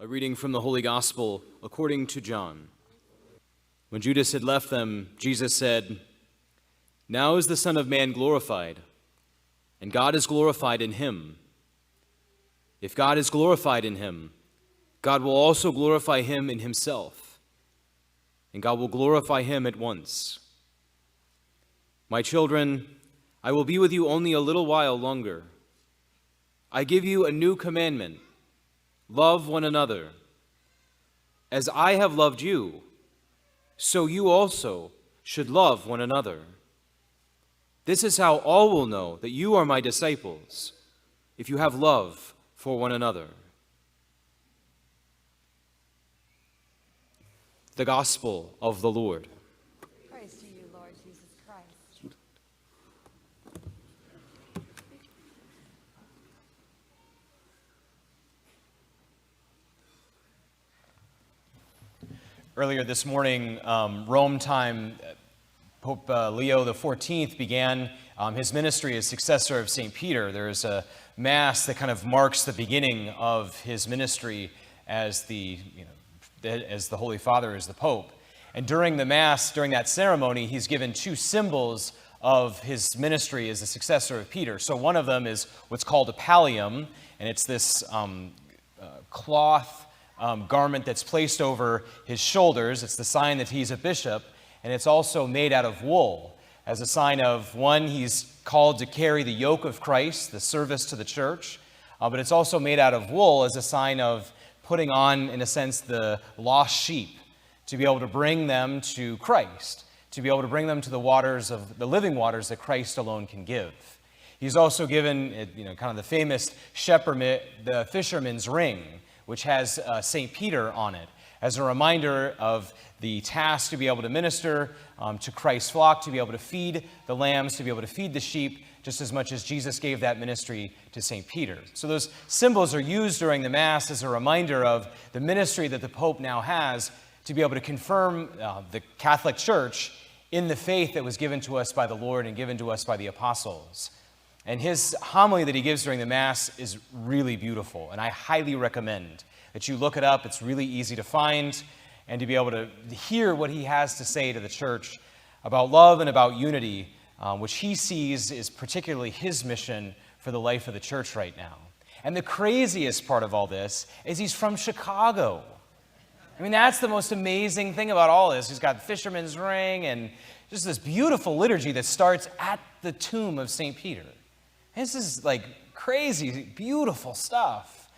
A reading from the Holy Gospel according to John. When Judas had left them, Jesus said, "Now is the Son of Man glorified, and God is glorified in him. If God is glorified in him, God will also glorify him in himself, and God will glorify him at once. My children, I will be with you only a little while longer. I give you a new commandment. Love one another. As I have loved you, so you also should love one another. This is how all will know that you are my disciples, if you have love for one another." The Gospel of the Lord. Praise to you, Lord Jesus Christ. Earlier this morning, Rome time, Pope Leo XIV began his ministry as successor of St. Peter. There is a Mass that kind of marks the beginning of his ministry as the Holy Father, as the Pope. And during the Mass, during that ceremony, he's given two symbols of his ministry as the successor of Peter. So one of them is what's called a pallium, and it's this cloth garment that's placed over his shoulders. It's the sign that he's a bishop, and it's also made out of wool as a sign of, one, he's called to carry the yoke of Christ, the service to the church, but it's also made out of wool as a sign of putting on, in a sense, the lost sheep, to be able to bring them to Christ, to be able to bring them to the waters of the living waters that Christ alone can give. He's also given, kind of the famous the fisherman's ring, which has St. Peter on it, as a reminder of the task to be able to minister to Christ's flock, to be able to feed the lambs, to be able to feed the sheep, just as much as Jesus gave that ministry to St. Peter. So those symbols are used during the Mass as a reminder of the ministry that the Pope now has to be able to confirm the Catholic Church in the faith that was given to us by the Lord and given to us by the apostles. And his homily that he gives during the Mass is really beautiful, and I highly recommend that you look it up. It's really easy to find, and to be able to hear what he has to say to the church about love and about unity, which he sees is particularly his mission for the life of the church right now. And the craziest part of all this is he's from Chicago. I mean, that's the most amazing thing about all this. He's got the fisherman's ring and just this beautiful liturgy that starts at the tomb of St. Peter. This is like crazy, beautiful stuff.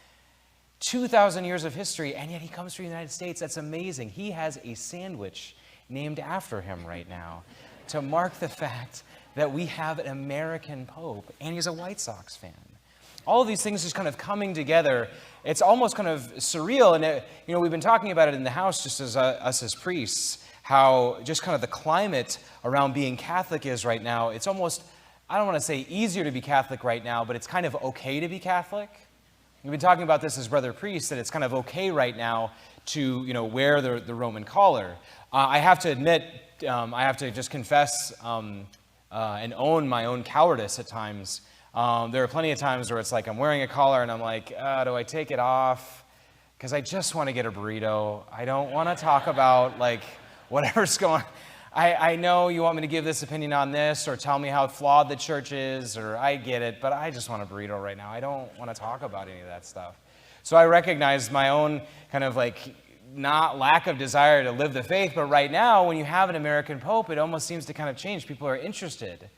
2,000 years of history, and yet he comes from the United States. That's amazing. He has a sandwich named after him right now to mark the fact that we have an American Pope, and he's a White Sox fan. All of these things just kind of coming together. It's almost kind of surreal, and we've been talking about it in the house just as us as priests, how just kind of the climate around being Catholic is right now. It's almost, I don't want to say easier to be Catholic right now, but it's kind of okay to be Catholic. We've been talking about this as brother priests, that it's kind of okay right now to, wear the Roman collar. I have to admit, I have to just confess and own my own cowardice at times. There are plenty of times where it's like I'm wearing a collar and I'm like, do I take it off? Because I just want to get a burrito. I don't want to talk about whatever's going on. I know you want me to give this opinion on this or tell me how flawed the church is, or I get it, but I just want a burrito right now. I don't want to talk about any of that stuff. So I recognize my own kind of not lack of desire to live the faith, but right now when you have an American Pope, it almost seems to kind of change. People are interested.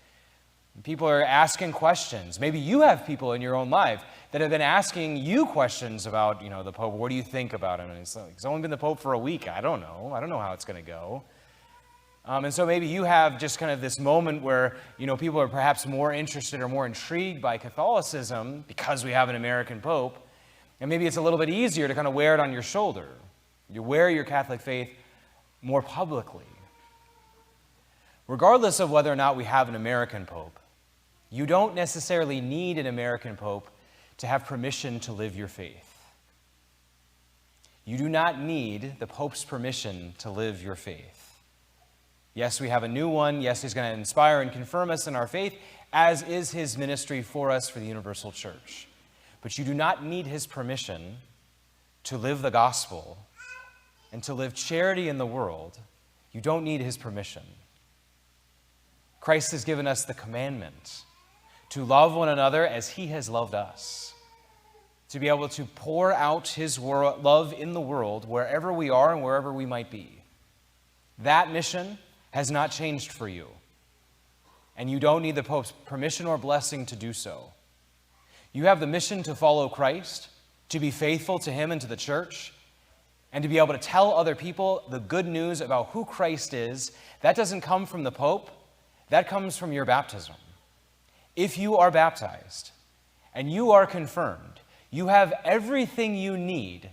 People are asking questions. Maybe you have people in your own life that have been asking you questions about, the Pope. What do you think about him? And it's only been the Pope for a week. I don't know. I don't know how it's going to go. And so maybe you have just kind of this moment where, people are perhaps more interested or more intrigued by Catholicism because we have an American Pope. And maybe it's a little bit easier to kind of wear it on your shoulder. You wear your Catholic faith more publicly. Regardless of whether or not we have an American Pope, you don't necessarily need an American Pope to have permission to live your faith. You do not need the Pope's permission to live your faith. Yes, we have a new one. Yes, he's going to inspire and confirm us in our faith, as is his ministry for us for the universal church. But you do not need his permission to live the gospel and to live charity in the world, you don't need his permission. Christ has given us the commandment to love one another as he has loved us, to be able to pour out his love in the world wherever we are and wherever we might be. That mission has not changed for you, and you don't need the Pope's permission or blessing to do so. You have the mission to follow Christ, to be faithful to him and to the church, and to be able to tell other people the good news about who Christ is. That doesn't come from the Pope. That comes from your baptism. If you are baptized and you are confirmed, you have everything you need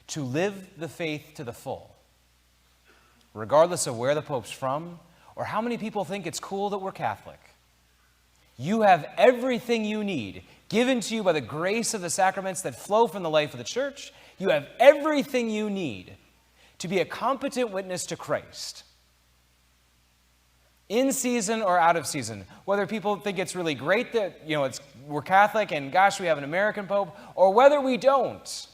to live the faith to the full, regardless of where the Pope's from or how many people think it's cool that we're Catholic. You have everything you need given to you by the grace of the sacraments that flow from the life of the church. You have everything you need to be a competent witness to Christ, in season or out of season. Whether people think it's really great that, we're Catholic and gosh, we have an American Pope, or whether we don't.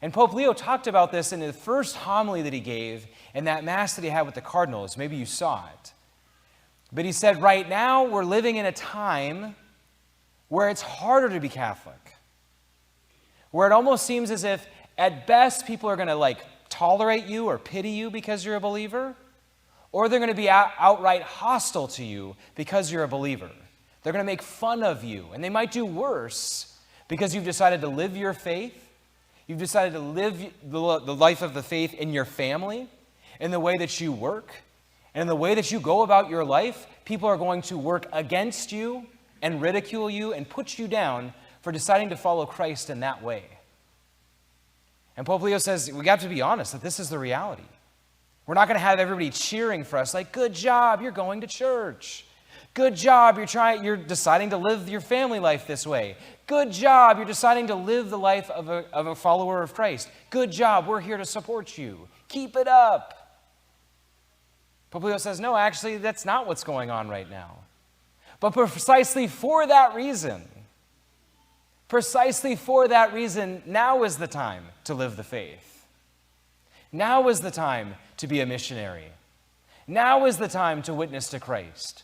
And Pope Leo talked about this in the first homily that he gave in that Mass that he had with the cardinals. Maybe you saw it. But he said, right now we're living in a time where it's harder to be Catholic, where it almost seems as if at best people are going to tolerate you or pity you because you're a believer, or they're going to be outright hostile to you because you're a believer. They're going to make fun of you, and they might do worse because you've decided to live your faith. You've decided to live the life of the faith in your family, in the way that you work, and in the way that you go about your life. People are going to work against you and ridicule you and put you down for deciding to follow Christ in that way. And Pope Leo says we got to be honest that this is the reality. We're not going to have everybody cheering for us like, good job, you're going to church. Good job, you're deciding to live your family life this way. Good job, you're deciding to live the life of a follower of Christ. Good job, we're here to support you. Keep it up. Pope Leo says, no, actually, that's not what's going on right now. But precisely for that reason, now is the time to live the faith. Now is the time to be a missionary. Now is the time to witness to Christ.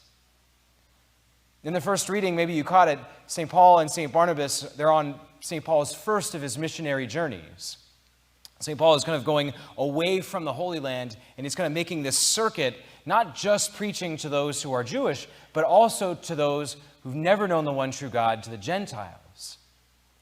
In the first reading, maybe you caught it, St. Paul and St. Barnabas, they're on St. Paul's first of his missionary journeys. St. Paul is kind of going away from the Holy Land, and he's kind of making this circuit, not just preaching to those who are Jewish, but also to those who've never known the one true God, to the Gentiles.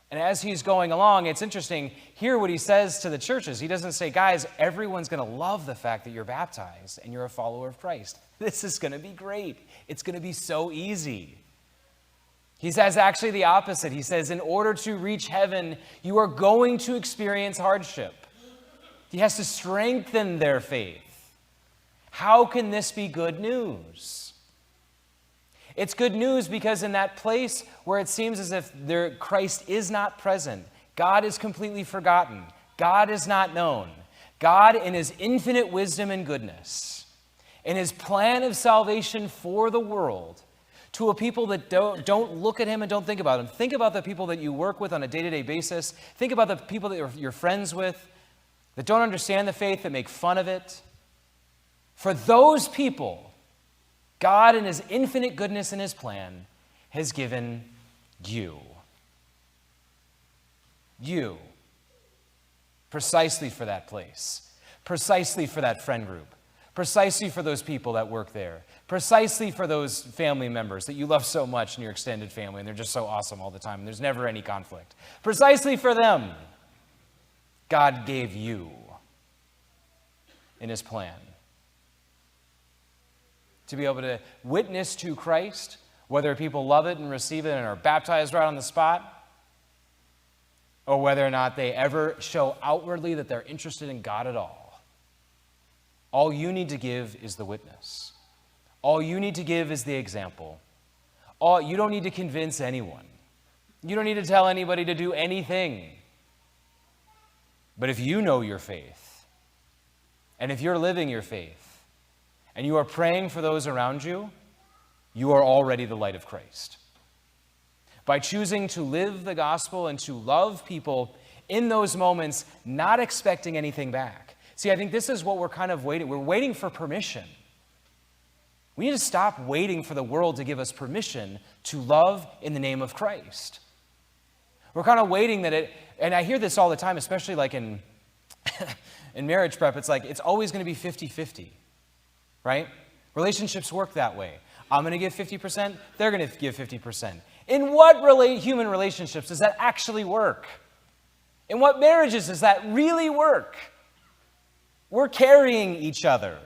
And as he's going along, it's interesting, hear what he says to the churches. He doesn't say, guys, everyone's going to love the fact that you're baptized and you're a follower of Christ. This is going to be great. It's going to be so easy. He says actually the opposite. He says, in order to reach heaven, you are going to experience hardship. He has to strengthen their faith. How can this be good news? It's good news because in that place where it seems as if Christ is not present, God is completely forgotten, God is not known, God in his infinite wisdom and goodness, in his plan of salvation for the world, to a people that don't look at him and don't think about him. Think about the people that you work with on a day-to-day basis. Think about the people that you're friends with that don't understand the faith, that make fun of it. For those people, God, in his infinite goodness and his plan, has given you. You. Precisely for that place. Precisely for that friend group. Precisely for those people that work there. Precisely for those family members that you love so much in your extended family, and they're just so awesome all the time, and there's never any conflict. Precisely for them, God gave you in his plan. To be able to witness to Christ, whether people love it and receive it and are baptized right on the spot, or whether or not they ever show outwardly that they're interested in God at all. All you need to give is the witness. All you need to give is the example. You don't need to convince anyone. You don't need to tell anybody to do anything. But if you know your faith, and if you're living your faith, and you are praying for those around you, you are already the light of Christ. By choosing to live the gospel and to love people in those moments, not expecting anything back. See, I think this is what we're kind of waiting. We're waiting for permission. We need to stop waiting for the world to give us permission to love in the name of Christ. We're kind of waiting that it, and I hear this all the time, especially like in marriage prep, it's like it's always going to be 50-50, right? Relationships work that way. I'm going to give 50%, they're going to give 50%. In what human relationships does that actually work? In what marriages does that really work? We're carrying each other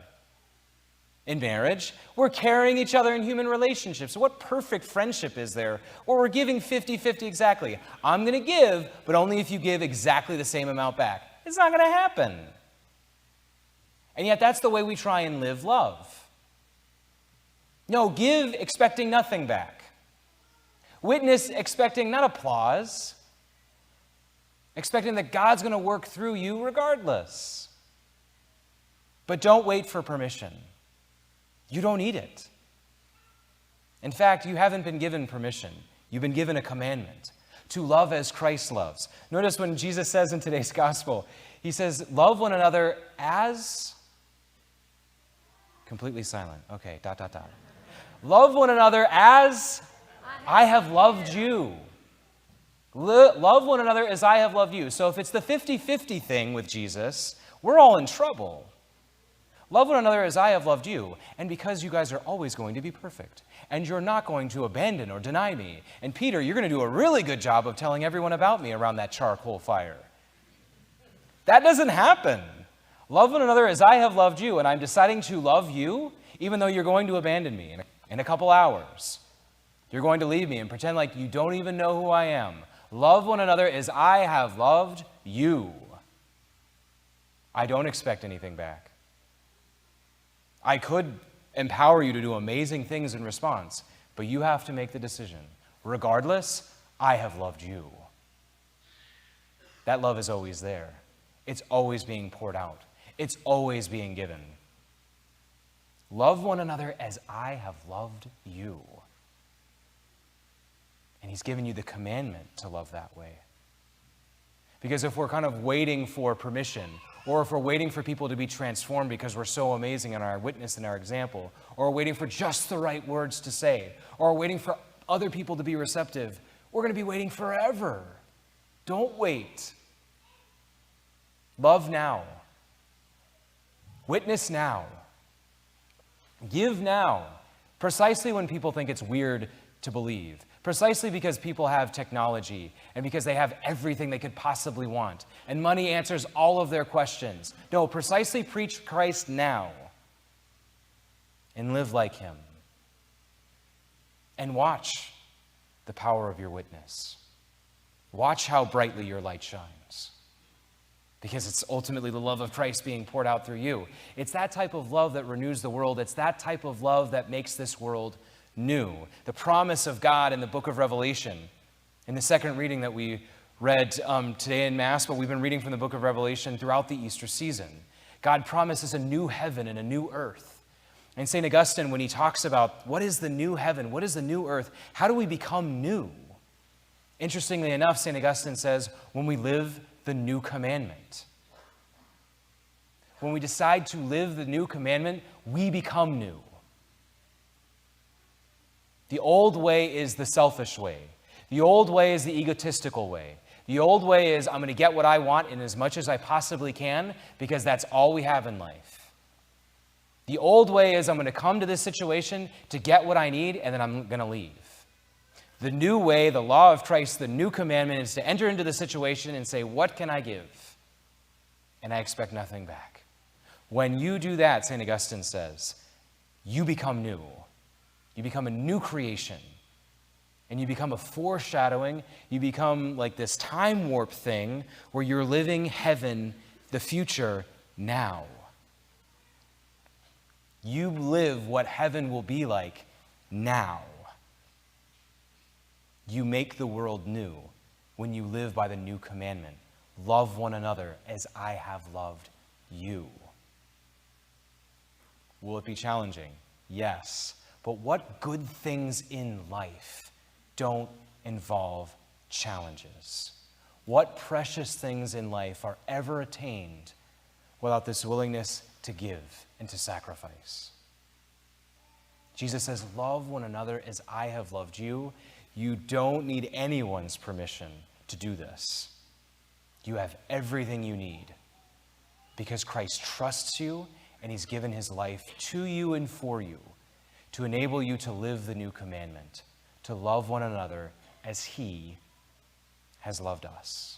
in marriage. We're carrying each other in human relationships. What perfect friendship is there where we're giving 50-50 exactly? I'm going to give, but only if you give exactly the same amount back. It's not going to happen. And yet that's the way we try and live love. No, give expecting nothing back. Witness expecting not applause, expecting that God's going to work through you regardless. But don't wait for permission. You don't need it. In fact, you haven't been given permission. You've been given a commandment to love as Christ loves. Notice when Jesus says in today's gospel, he says, love one another as... Completely silent. Okay, ... Love one another as I have loved you. Love one another as I have loved you. So if it's the 50-50 thing with Jesus, we're all in trouble. Love one another as I have loved you. And because you guys are always going to be perfect. And you're not going to abandon or deny me. And Peter, you're going to do a really good job of telling everyone about me around that charcoal fire. That doesn't happen. Love one another as I have loved you. And I'm deciding to love you even though you're going to abandon me in a couple hours. You're going to leave me and pretend like you don't even know who I am. Love one another as I have loved you. I don't expect anything back. I could empower you to do amazing things in response, but you have to make the decision. Regardless, I have loved you. That love is always there. It's always being poured out. It's always being given. Love one another as I have loved you. And he's given you the commandment to love that way. Because if we're kind of waiting for permission, or if we're waiting for people to be transformed because we're so amazing in our witness and our example, or waiting for just the right words to say, or waiting for other people to be receptive, we're going to be waiting forever. Don't wait. Love now. Witness now. Give now. Precisely when people think it's weird to believe. Precisely because people have technology and because they have everything they could possibly want. And money answers all of their questions. No, precisely preach Christ now. And live like him. And watch the power of your witness. Watch how brightly your light shines. Because it's ultimately the love of Christ being poured out through you. It's that type of love that renews the world. It's that type of love that makes this world new. The promise of God in the book of Revelation. In the second reading that we read today in Mass, but we've been reading from the book of Revelation throughout the Easter season. God promises a new heaven and a new earth. And St. Augustine, when he talks about what is the new heaven, what is the new earth, how do we become new? Interestingly enough, St. Augustine says, when we live the new commandment. When we decide to live the new commandment, we become new. The old way is the selfish way. The old way is the egotistical way. The old way is I'm going to get what I want in as much as I possibly can because that's all we have in life. The old way is I'm going to come to this situation to get what I need and then I'm going to leave. The new way, the law of Christ, the new commandment is to enter into the situation and say, what can I give? And I expect nothing back. When you do that, St. Augustine says, you become new. You become a new creation. And you become a foreshadowing. You become like this time warp thing where you're living heaven, the future, now. You live what heaven will be like now. You make the world new when you live by the new commandment. Love one another as I have loved you. Will it be challenging? Yes. But what good things in life don't involve challenges? What precious things in life are ever attained without this willingness to give and to sacrifice? Jesus says, love one another as I have loved you. You don't need anyone's permission to do this. You have everything you need because Christ trusts you and he's given his life to you and for you to enable you to live the new commandment, to love one another as he has loved us.